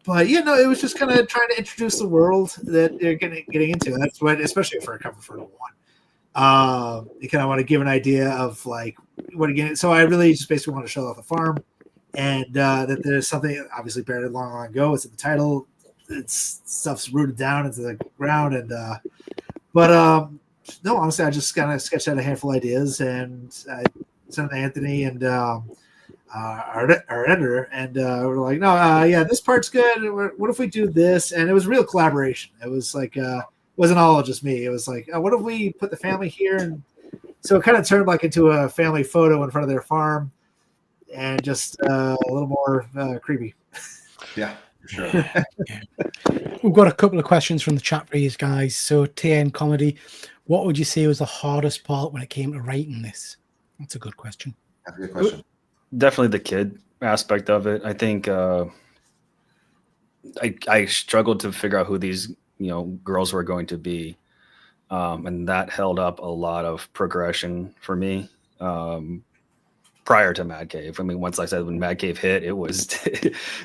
but you know, it was just kind of trying to introduce the world that they're getting into. That's what, especially for a cover for one. You kind of want to give an idea of like what again. So I really just basically want to show off the farm, and that there's something obviously buried long ago. It's in the title. It's stuff's rooted down into the ground, and no, honestly, I just kind of sketched out a handful of ideas, and I sent them to Anthony and our editor, and we're like, no, yeah, this part's good. What if we do this? And it was real collaboration. It was like wasn't all just me. It was like, what if we put the family here? And so it kind of turned like into a family photo in front of their farm, and just a little more creepy. Yeah, for sure. We've got a couple of questions from the chat for you guys. So, TN Comedy, what would you say was the hardest part when it came to writing this? That's a good question. That's a good question. Definitely the kid aspect of it. I think I struggled to figure out who these girls were going to be, and that held up a lot of progression for me prior to Mad Cave. I mean, once I said when Mad Cave hit, it was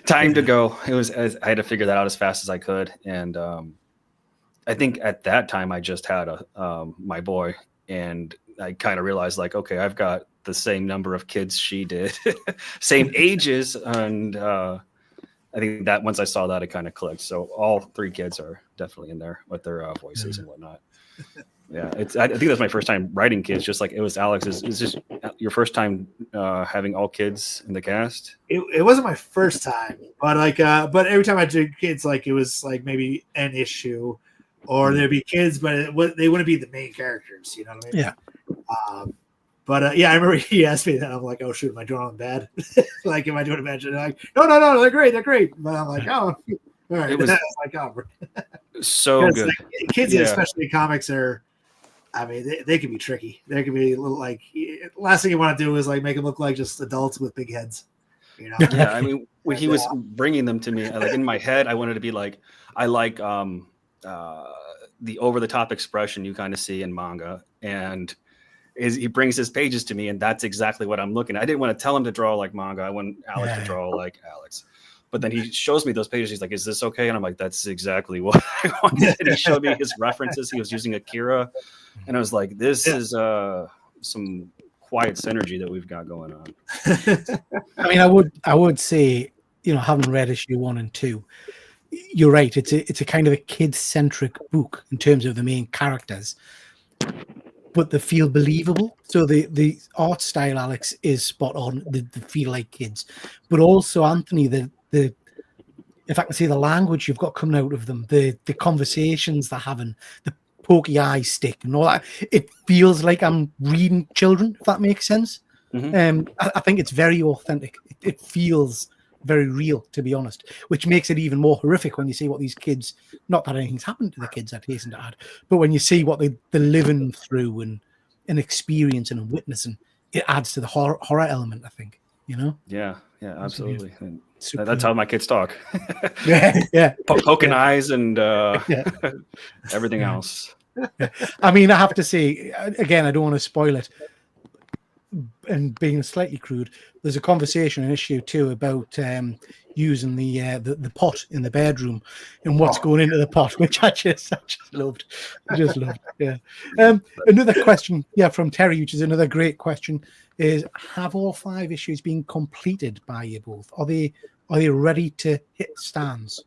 time to go. I had to figure that out as fast as I could, and I think at that time I just had my boy, and I kind of realized like, okay, I've got the same number of kids she did, same ages, and I think that once I saw that, it kind of clicked. So all 3 kids are definitely in there with their voices and whatnot. Yeah, I think that's my first time writing kids, just like it was Alex's. Is this your first time having all kids in the cast? It wasn't my first time, but like, but every time I did kids, like it was like maybe an issue, or there'd be kids, but they wouldn't be the main characters. You know what I mean? Yeah. But yeah, I remember he asked me that. I'm like, oh shoot, am I doing them bad? Like, am I doing it bad? Like, no, they're great. But I'm like, oh, all right. It was like, oh, so good. Like, kids, especially comics, are. I mean, they can be tricky. They can be a little like. Last thing you want to do is like make them look like just adults with big heads. You know? Yeah, I mean, when he was bringing them to me, like in my head, I wanted to be like, I like the over the top expression you kind of see in manga, and he brings his pages to me, and that's exactly what I'm looking at. I didn't want to tell him to draw like manga. I want Alex to draw like Alex. But then he shows me those pages. He's like, is this okay? And I'm like, that's exactly what I wanted. And he showed me his references. He was using Akira. And I was like, this is some quiet synergy that we've got going on. I mean, I would say, having read issue 1 and 2, you're right. It's a kind of a kid-centric book in terms of the main characters, but they feel believable. So the art style, Alex, is spot on. They feel like kids, but also Anthony, if I can say the language you've got coming out of them, the conversations they're having, the pokey eye stick and all that, it feels like I'm reading children, if that makes sense. Mm-hmm. I think it's very authentic. It feels very real, to be honest, which makes it even more horrific when you see what these kids, not that anything's happened to the kids, I'd hasten to add, but when you see what they're living through and experiencing and witnessing, it adds to the horror element, I think, Yeah, absolutely. That's how my kids talk. yeah. Poking eyes and everything else. Yeah. I mean, I have to say, again, I don't want to spoil it, and being slightly crude, there's a conversation in issue 2 about using the pot in the bedroom and what's going into the pot, which I just loved. Yeah. Another question, from Terry, which is another great question, is: have all 5 issues been completed by you both? Are they ready to hit stands?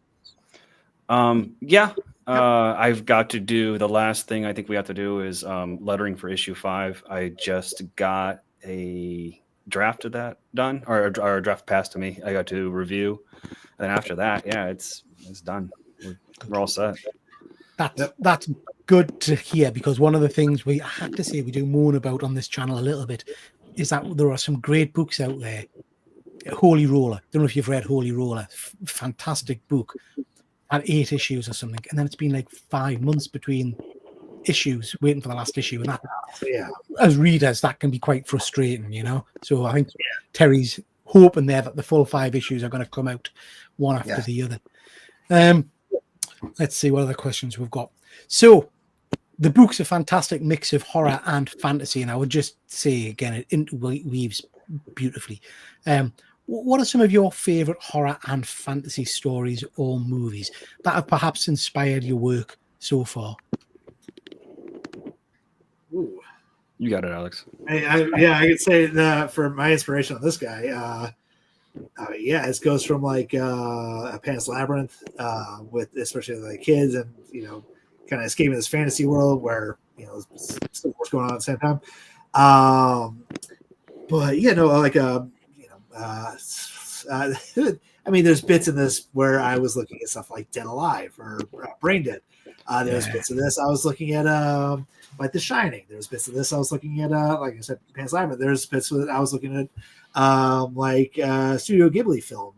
I've got to do the last thing I think we have to do is lettering for issue 5. I just got a draft of that done, or a draft passed to me. I got to review, and then after that, it's done. We're all set. That's good to hear, because one of the things I have to say we do moan about on this channel a little bit is that there are some great books out there. Holy Roller. Don't know if you've read Holy Roller. Fantastic book. Had 8 issues or something, and then it's been like 5 months between issues, waiting for the last issue, and that, Yeah. as readers, that can be quite frustrating, you know. So I think Terry's hoping there that the full 5 issues are going to come out one after the other. Let's see what other questions we've got. So the book's a fantastic mix of horror and fantasy, and I would just say again, it interweaves beautifully. What are some of your favorite horror and fantasy stories or movies that have perhaps inspired your work so far? Ooh. You got it, Alex. I could say that for my inspiration on this guy. It goes from like a Pan's Labyrinth with especially the kids and kind of escaping this fantasy world where still what's going on at the same time. I mean, there's bits in this where I was looking at stuff like Dead Alive or Brain Dead. There's bits of this I was looking at like The Shining. There's bits of this I was looking at like I said, Pan's Labyrinth. There's bits of it I was looking at Studio Ghibli film.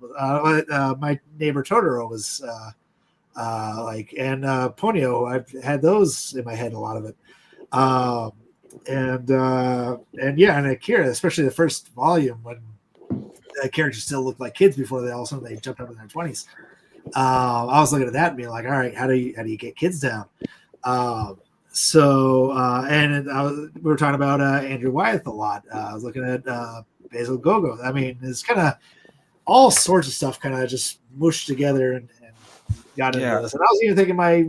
My Neighbor Totoro was and Ponyo. I've had those in my head, a lot of it. And Akira, especially the first volume when the characters still looked like kids before all of a sudden they jumped up in their 20s. I was looking at that and being like, all right, how do you get kids down? We were talking about Andrew Wyeth a lot. I was looking at Basil Gogo. I mean, it's kind of all sorts of stuff kind of just mushed together and got into this. And I was even thinking my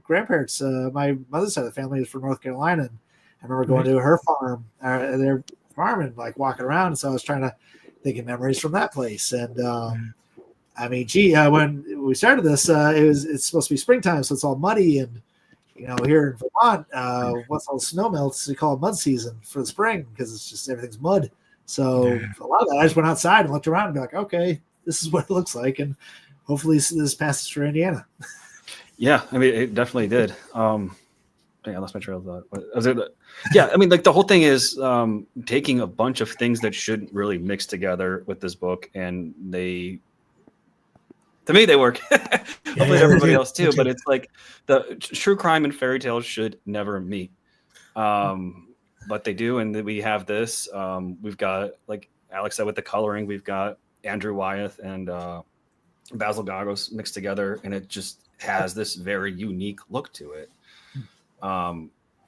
grandparents, my mother's side of the family is from North Carolina, and I remember going to her farm, their farm, and like walking around. And so I was trying to think of memories from that place. And I mean, when we started this, it's supposed to be springtime, so it's all muddy. And here in Vermont, once all the snow melts, we call it mud season for the spring because it's just everything's mud. So a lot of that, I just went outside and looked around and be like, okay, this is what it looks like, and hopefully this passes for Indiana. Yeah, I mean, it definitely did. I lost my trail of thought. I mean, like the whole thing is taking a bunch of things that shouldn't really mix together with this book, and to me, they work. Hopefully everybody else too, but it's like the true crime and fairy tales should never meet. But they do, and we have this. We've got, like Alex said, with the coloring, we've got Andrew Wyeth and Basil Gagos mixed together, and it just has this very unique look to it.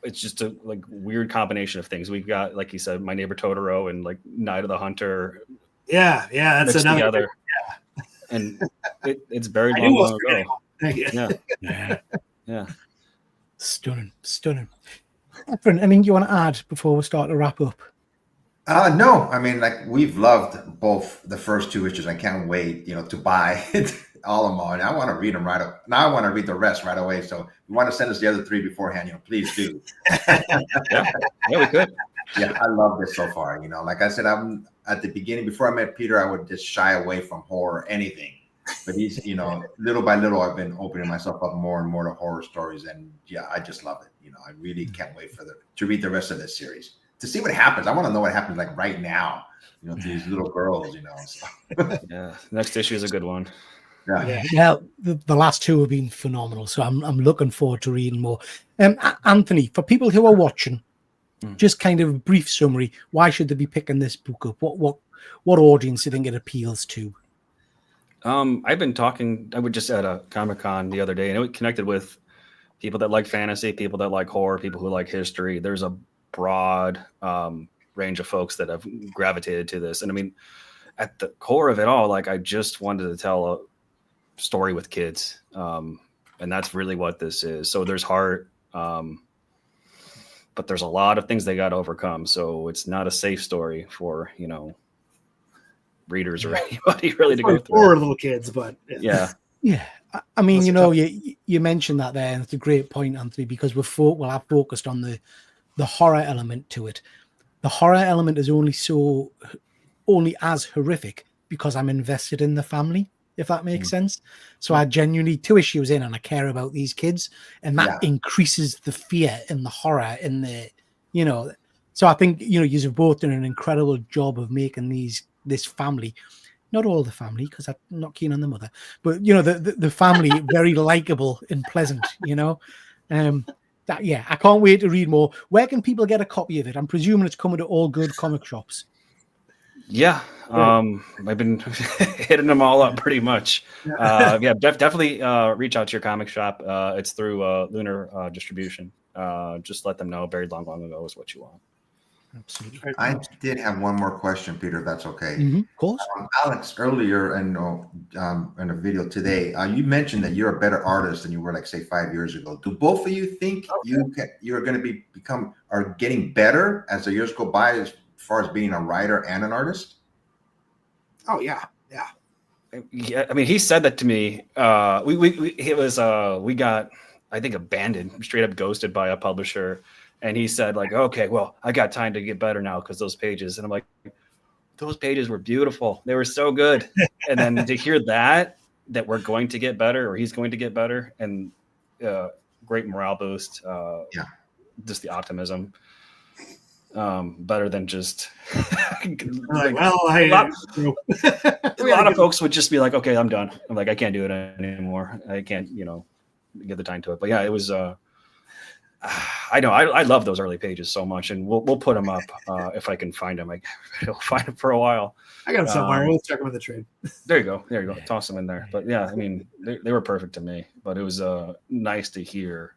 It's just a like weird combination of things. We've got, like you said, My Neighbor Totoro and like Night of the Hunter. Yeah, that's another together. And it's very long ago. Thank you. Yeah. Stunning. Efren, anything you want to add before we start to wrap up? No, I mean, like we've loved both the first 2 issues. I can't wait, to buy all of them all. And I want to read them right up. Now I want to read the rest right away. So if you want to send us the other 3 beforehand, please do. Yeah, we could. Yeah, I love this so far. Like I said, I'm at the beginning, before I met Peter, I would just shy away from horror, anything. But he's, little by little, I've been opening myself up more and more to horror stories. And yeah, I just love it. I really can't wait to read the rest of this series, to see what happens. I want to know what happens like right now, to these little girls, So. Yeah. Next issue is a good one. Yeah. The last 2 have been phenomenal. So I'm looking forward to reading more. Anthony, for people who are watching, just kind of a brief summary. Why should they be picking this book up? What audience do you think it appeals to? I've been talking. I was just at a Comic-Con the other day, and it connected with people that like fantasy, people that like horror, people who like history. There's a broad range of folks that have gravitated to this. And I mean, at the core of it all, like I just wanted to tell a story with kids. And that's really what this is. So there's heart, but there's a lot of things they got to overcome. So it's not a safe story for, readers or anybody really to go through. For little kids, but yeah. I mean, you mentioned that there, and it's a great point, Anthony, because I've focused on the horror element to it. The horror element is only as horrific because I'm invested in the family, if that makes sense. So I genuinely 2 issues in and I care about these kids, and that increases the fear and the horror in the, so I think, you've both done an incredible job of making this family, not all the family, because I'm not keen on the mother, but the family very likable and pleasant. Yeah, I can't wait to read more. Where can people get a copy of it? I'm presuming it's coming to all good comic shops. Yeah, I've been hitting them all up pretty much. Definitely reach out to your comic shop. It's through Lunar Distribution. Just let them know Buried Long Ago is what you want. Absolutely. I did have one more question, Peter, if that's okay. Of course. Alex, earlier in a video today, you mentioned that you're a better artist than you were, like, say, 5 years ago. Do both of you think you're going to are getting better as the years go by, as far as being a writer and an artist? Oh yeah. Yeah, I mean, he said that to me. We got, I think, abandoned, straight up ghosted by a publisher. And he said, like, okay, well, I got time to get better now because those pages. And I'm like, those pages were beautiful. They were so good. And then to hear that we're going to get better, or he's going to get better, and great morale boost. Just the optimism. Better than just Like, well, a lot of folks would just be like, okay, I'm done. I'm like, I can't do it anymore. I can't, get the time to it. But yeah, it was I know I love those early pages so much, and we'll put them up if I can find them. I'll find them for a while. I got them somewhere. We'll check them in the trade. There you go. Toss them in there. But yeah, I mean, they were perfect to me. But it was nice to hear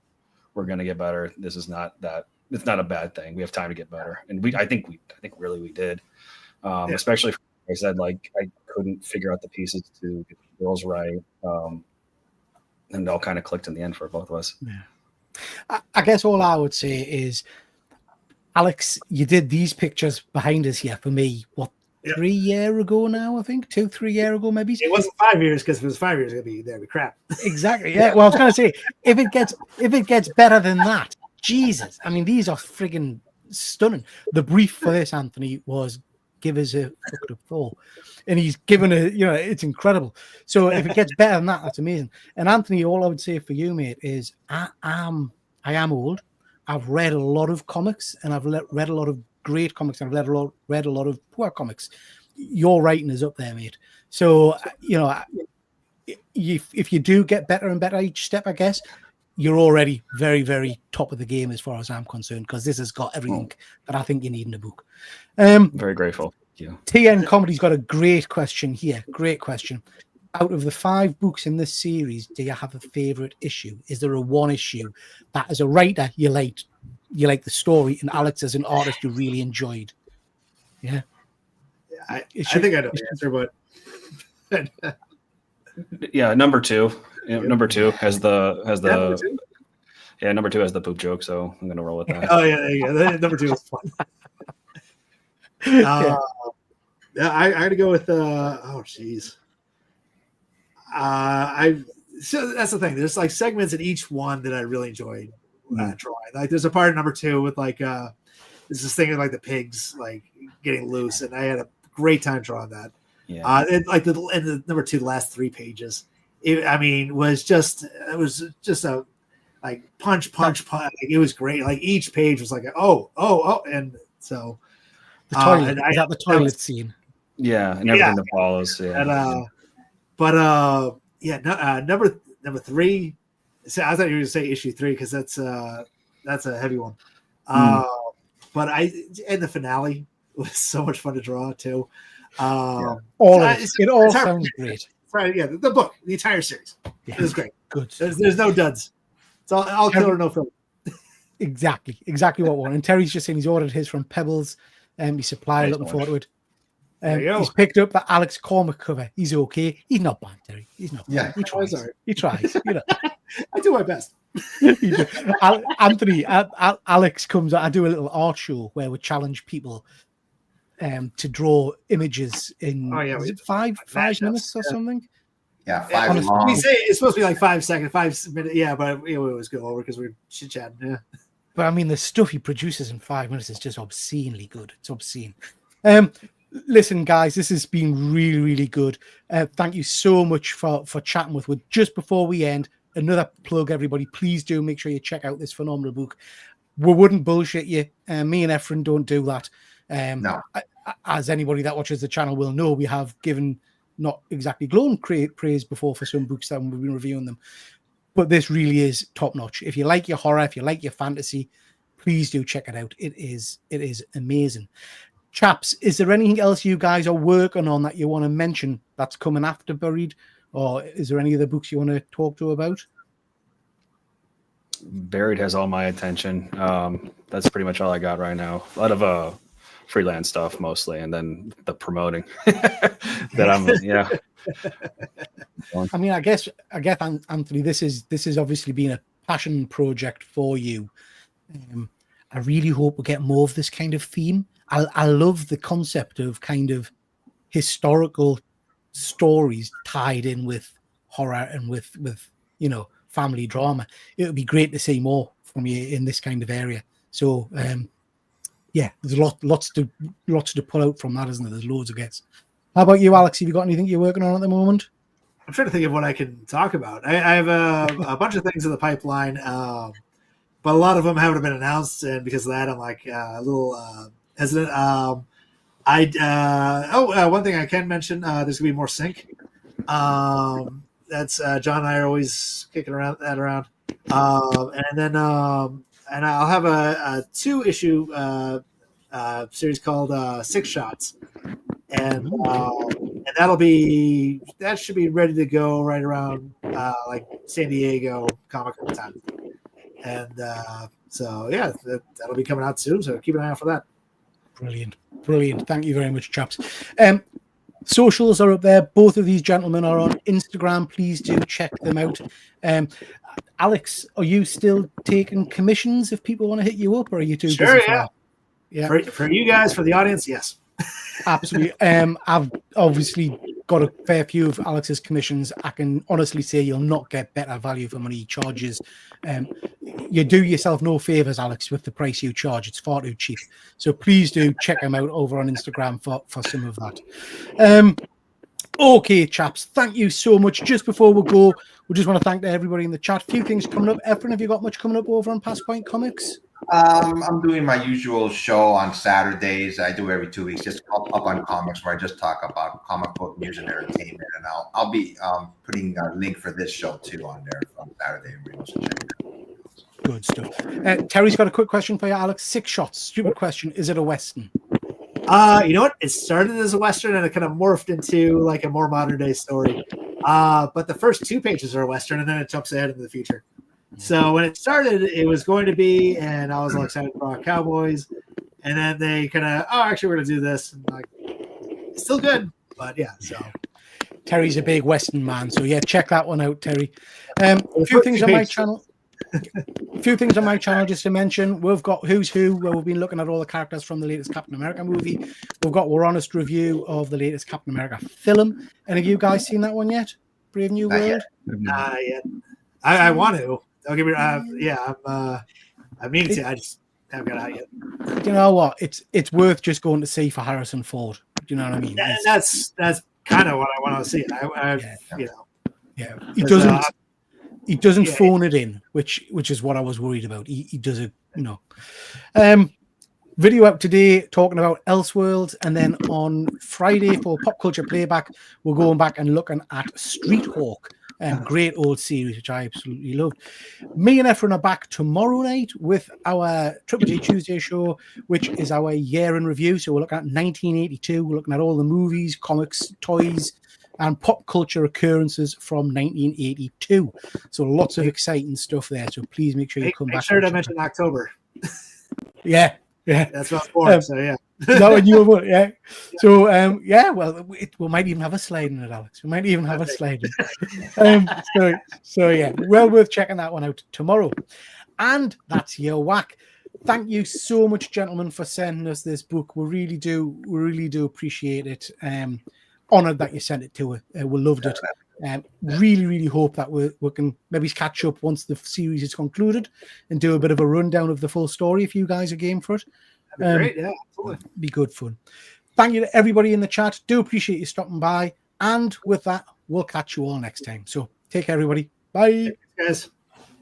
we're going to get better. This is not that. It's not a bad thing. We have time to get better, and I think really we did. Especially, like I said, like, I couldn't figure out the pieces to get the girls right, and it all kind of clicked in the end for both of us. Yeah. I guess all I would say is, Alex, you did these pictures behind us here for me, 3 years ago now, I think? 2-3 years ago, maybe? It wasn't 5 years, because if it was 5 years, it'd be crap. Exactly, yeah. Well, I was going to say, if it gets better than that, Jesus, I mean, these are friggin' stunning. The brief for this, Anthony, was give us a fucked up Thor. And he's given it's incredible. So if it gets better than that, that's amazing. And Anthony, all I would say for you, mate, is I am old. I've read a lot of comics, and I've read a lot of great comics, and I've read a lot of poor comics. Your writing is up there, mate. So, if you do get better and better each step, I guess, you're already very, very top of the game as far as I'm concerned, because this has got everything that I think you need in a book. Very grateful. Yeah. TN Comedy's got a great question here. Great question. Out of the 5 books in this series, do you have a favorite issue? Is there a one issue that, as a writer, you like the story, and Alex, as an artist, you really enjoyed? Yeah. I think I know the answer, but yeah, number 2. Number 2 has the number 2 has the poop joke, so I'm gonna roll with that. Oh yeah. Number 2 is fun. I got to go with so that's the thing. There's like segments in each one that I really enjoyed drawing. Like there's a part of number 2 with like there's this thing with like the pigs like getting loose, and I had a great time drawing that. Yeah. And like the number 2, the last 3 pages, was just a like punch. Like, it was great. Like each page was like and so. The toilet. Is that the toilet scene? Yeah, and everything that follows. Yeah. Number 3. So I thought you were going to say issue 3, because that's a heavy one. But and the finale was so much fun to draw too. It all sounds great. Right? Yeah, the book, the entire series, it was great. Good. There's no duds. It's all killer, no filler. Exactly what one. And Terry's just saying he's ordered his from Pebbles. He supplied, looking forward to it. He's picked up the Alex Cormack cover. He's okay. He's not bad, Terry. He's not bad. Yeah, he tries. He tries. I do my best. Anthony, Alex comes. I do a little art show where we challenge people to draw images in is it 5 minutes or something? Yeah, 5 long. We say it's supposed to be like 5 seconds, 5 minutes. Yeah, but we always go over because we're chit chatting. Yeah. But I mean, the stuff he produces in 5 minutes is just obscenely good. It's obscene. Listen, guys, this has been really, really good. Thank you so much for chatting with us. Just before we end, another plug, everybody. Please do make sure you check out this phenomenal book. We wouldn't bullshit you. Me and Efren don't do that. No. As anybody that watches the channel will know, we have given not exactly glowing praise before for some books that we've been reviewing them. but this really is top notch. If you like your horror, if you like your fantasy, please do check it out. It is amazing. Chaps, is there anything else you guys are working on that you want to mention that's coming after Buried, or is there any other books you want to talk to about? Buried has all my attention. That's pretty much all I got right now. A lot of freelance stuff mostly, and then the promoting that I'm I mean, I guess Anthony, this is obviously been a passion project for you. I really hope we get more of this kind of theme. I love the concept of kind of historical stories tied in with horror and with family drama. It would be great to see more from you in this kind of area. So there's lots to pull out from that, isn't there? There's loads of guests. How about you, Alex? Have you got anything you're working on at the moment? I'm trying to think of what I can talk about. I have a bunch of things in the pipeline, but a lot of them haven't been announced, and because of that, I'm like a little hesitant. One thing I can mention: there's gonna be more Sync. That's John and I are always kicking around. And then and I'll have a 2-issue series called 6 Shots, and that should be ready to go right around like San Diego Comic-Con time. And that'll be coming out soon. So keep an eye out for that. Brilliant. Thank you very much, chaps. Socials are up there. Both of these gentlemen are on Instagram. Please do check them out. Alex, are you still taking commissions if people want to hit you up, or are you too busy for that? Yeah. For you guys, for the audience, yes. Absolutely. I've obviously got a fair few of Alex's commissions. I can honestly say you'll not get better value for money charges. You do yourself no favors, Alex, with the price you charge. It's far too cheap. So please do check them out over on Instagram for some of that. Okay, chaps, thank you so much. Just before we go, we just want to thank everybody in the chat. A few things coming up. Efren, have you got much coming up over on Pass Point Comics? I'm doing my usual show on Saturdays. I do every 2 weeks, just up on comics, where I just talk about comic book news and entertainment. And I'll be putting a link for this show too on there on Saturday. Good stuff. Terry's got a quick question for you, Alex. 6 Shots. Stupid question. Is it a Western? You know what? It started as a Western and it kind of morphed into like a more modern day story. But the first 2 pages are a Western, and then it jumps ahead into the future. So when it started, it was going to be, and I was all excited about Cowboys, and then they kind of, actually, we're going to do this, and like, it's still good, but yeah. So Terry's a big Western man, so yeah, check that one out, Terry. A few things on my channel. Just to mention. We've got Who's Who, where we've been looking at all the characters from the latest Captain America movie. We've got We're Honest review of the latest Captain America film. Any of you guys seen that one yet? Brave New World? Yeah. I want to. Don't get me wrong. I mean to. I just haven't got out yet. You know what? It's worth just going to see for Harrison Ford. Do you know what I mean? That's kind of what I want to see. He doesn't phone it in, which is what I was worried about. He does it, Video out today talking about Elseworlds, and then on Friday for Pop Culture Playback, we're going back and looking at Street Hawk. Great old series, which I absolutely loved. Me and Efren are back tomorrow night with our Triple G Tuesday show, which is our year in review. So we're looking at 1982. We're looking at all the movies, comics, toys, and pop culture occurrences from 1982. So lots of exciting stuff there. So please make sure you come back. Make sure to mention October. Yeah. That's what I'm born, so yeah. No, and you would, yeah. So, we might even have a slide in it, Alex. We might even have a slide in it. So, yeah, well worth checking that one out tomorrow. And that's your whack. Thank you so much, gentlemen, for sending us this book. We really do appreciate it. Honored that you sent it to us. We loved it. Really hope that we can maybe catch up once the series is concluded and do a bit of a rundown of the full story if you guys are game for it. That'd be great, yeah, absolutely. Be good fun. Thank you to everybody in the chat. Do appreciate you stopping by. And with that, we'll catch you all next time. So take care, everybody. Bye. Thanks,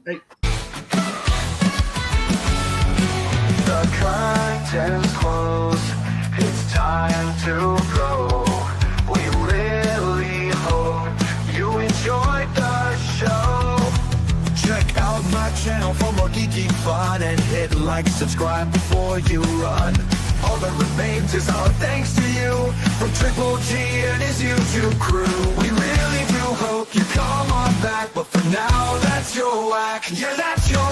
guys. Bye. The curtains close. It's time to go. We really hope you enjoyed the show. on and hit like, subscribe before you run. All that remains is our thanks to you, from Triple G and his YouTube crew. We really do hope you come on back, but for now, that's your whack. Yeah, that's your